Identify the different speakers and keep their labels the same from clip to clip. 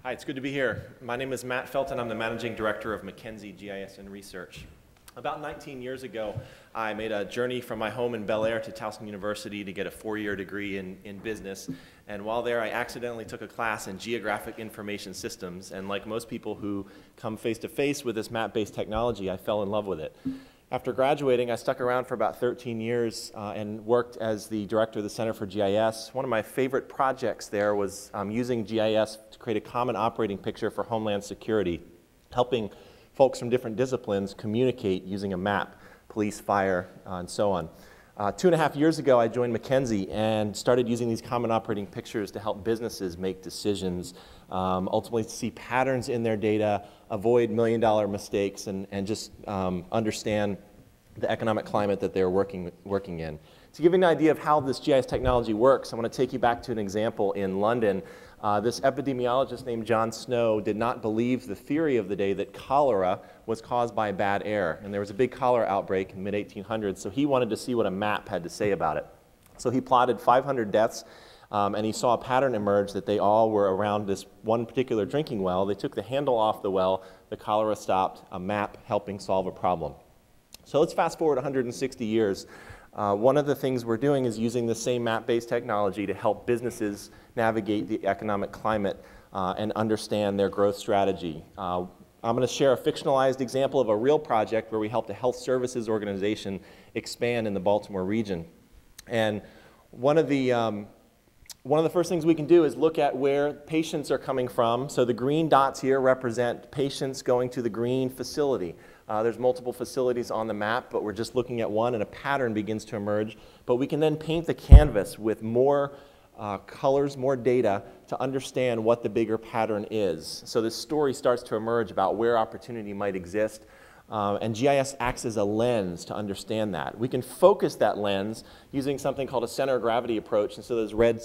Speaker 1: Hi, it's good to be here. My name is Matt Felton. I'm the Managing Director of McKinsey GIS and Research. About 19 years ago, I made a journey from my home in Bel Air to Towson University to get a 4-year degree in business. And while there, I accidentally took a class in geographic information systems. And like most people who come face to face with this map-based technology, I fell in love with it. After graduating, I stuck around for about 13 years and worked as the director of the Center for GIS. One of my favorite projects there was using GIS to create a common operating picture for Homeland Security, helping folks from different disciplines communicate using a map, police, fire, and so on. 2.5 years ago, I joined McKinsey and started using these common operating pictures to help businesses make decisions, ultimately see patterns in their data, avoid million-dollar mistakes, and just understand the economic climate that they're working in. To give you an idea of how this GIS technology works, I want to take you back to an example in London. This epidemiologist named John Snow did not believe the theory of the day that cholera was caused by bad air. And there was a big cholera outbreak in the mid-1800s, so he wanted to see what a map had to say about it. So he plotted 500 deaths, and he saw a pattern emerge that they all were around this one particular drinking well. They took the handle off the well, the cholera stopped, a map helping solve a problem. So let's fast forward 160 years. One of the things we're doing is using the same map-based technology to help businesses navigate the economic climate and understand their growth strategy. I'm going to share a fictionalized example of a real project where we helped a health services organization expand in the Baltimore region. And one of the first things we can do is look at where patients are coming from. So the green dots here represent patients going to the green facility. There's multiple facilities on the map, but we're just looking at one and a pattern begins to emerge. But we can then paint the canvas with more colors, more data to understand what the bigger pattern is. So this story starts to emerge about where opportunity might exist. And GIS acts as a lens to understand that. We can focus that lens using something called a center of gravity approach. And so those red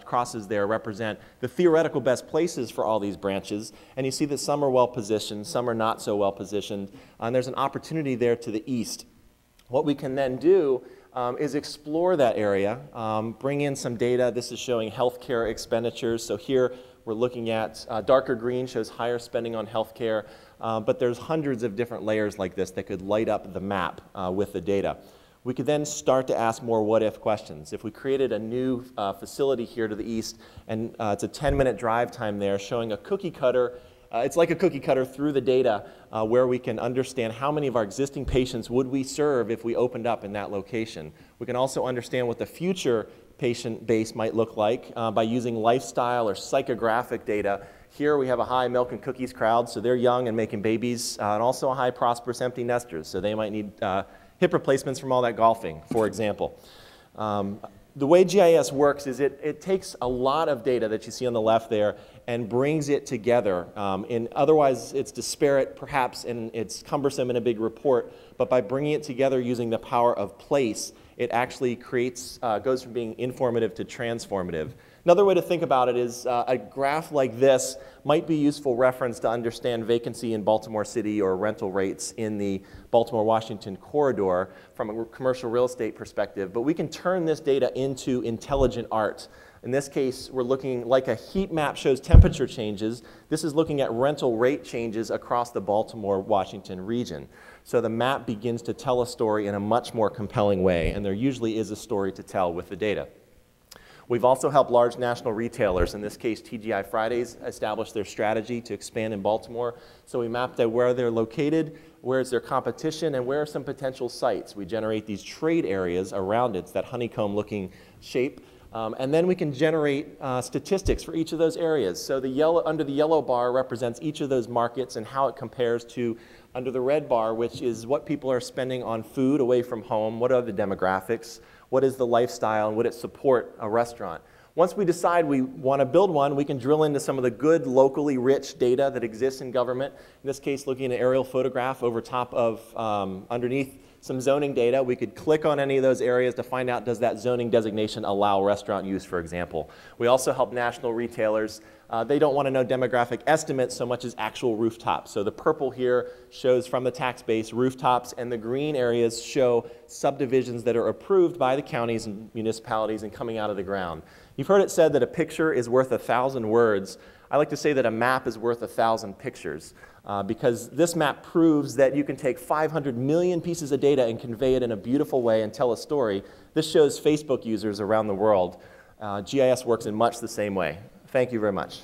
Speaker 1: crosses there represent the theoretical best places for all these branches. And you see that some are well positioned, some are not so well positioned. And there's an opportunity there to the east. What we can then do is explore that area, bring in some data. This is showing healthcare expenditures. So here we're looking at darker green shows higher spending on healthcare. But there's hundreds of different layers like this that could light up the map with the data. We could then start to ask more what-if questions. If we created a new facility here to the east, and it's a 10-minute drive time there, showing a cookie cutter, it's like a cookie cutter through the data where we can understand how many of our existing patients would we serve if we opened up in that location. We can also understand what the future patient base might look like by using lifestyle or psychographic data. Here we have a high milk and cookies crowd, so they're young and making babies, and also a high prosperous empty nesters, so they might need hip replacements from all that golfing, for example. The way GIS works is it takes a lot of data that you see on the left there and brings it together. Otherwise, it's disparate, perhaps, and it's cumbersome in a big report, but by bringing it together using the power of place, it actually creates, goes from being informative to transformative. Another way to think about it is a graph like this might be useful reference to understand vacancy in Baltimore City or rental rates in the Baltimore-Washington corridor from a commercial real estate perspective, but we can turn this data into intelligent art. In this case, we're looking like a heat map shows temperature changes. This is looking at rental rate changes across the Baltimore-Washington region. So the map begins to tell a story in a much more compelling way, and there usually is a story to tell with the data. We've also helped large national retailers, in this case TGI Fridays, establish their strategy to expand in Baltimore. So we mapped out where they're located, where is their competition, and where are some potential sites. We generate these trade areas around it, it's that honeycomb-looking shape. And then we can generate statistics for each of those areas. So under the yellow bar represents each of those markets and how it compares to under the red bar, which is what people are spending on food away from home, what are the demographics, what is the lifestyle, and would it support a restaurant. Once we decide we want to build one, we can drill into some of the good, locally rich data that exists in government. In this case, looking at an aerial photograph over top of, underneath some zoning data. We could click on any of those areas to find out, does that zoning designation allow restaurant use, for example. We also help national retailers They don't want to know demographic estimates so much as actual rooftops. So the purple here shows from the tax base rooftops, and the green areas show subdivisions that are approved by the counties and municipalities and coming out of the ground. You've heard it said that a picture is worth 1,000 words. I like to say that a map is worth 1,000 pictures because this map proves that you can take 500 million pieces of data and convey it in a beautiful way and tell a story. This shows Facebook users around the world. GIS works in much the same way. Thank you very much.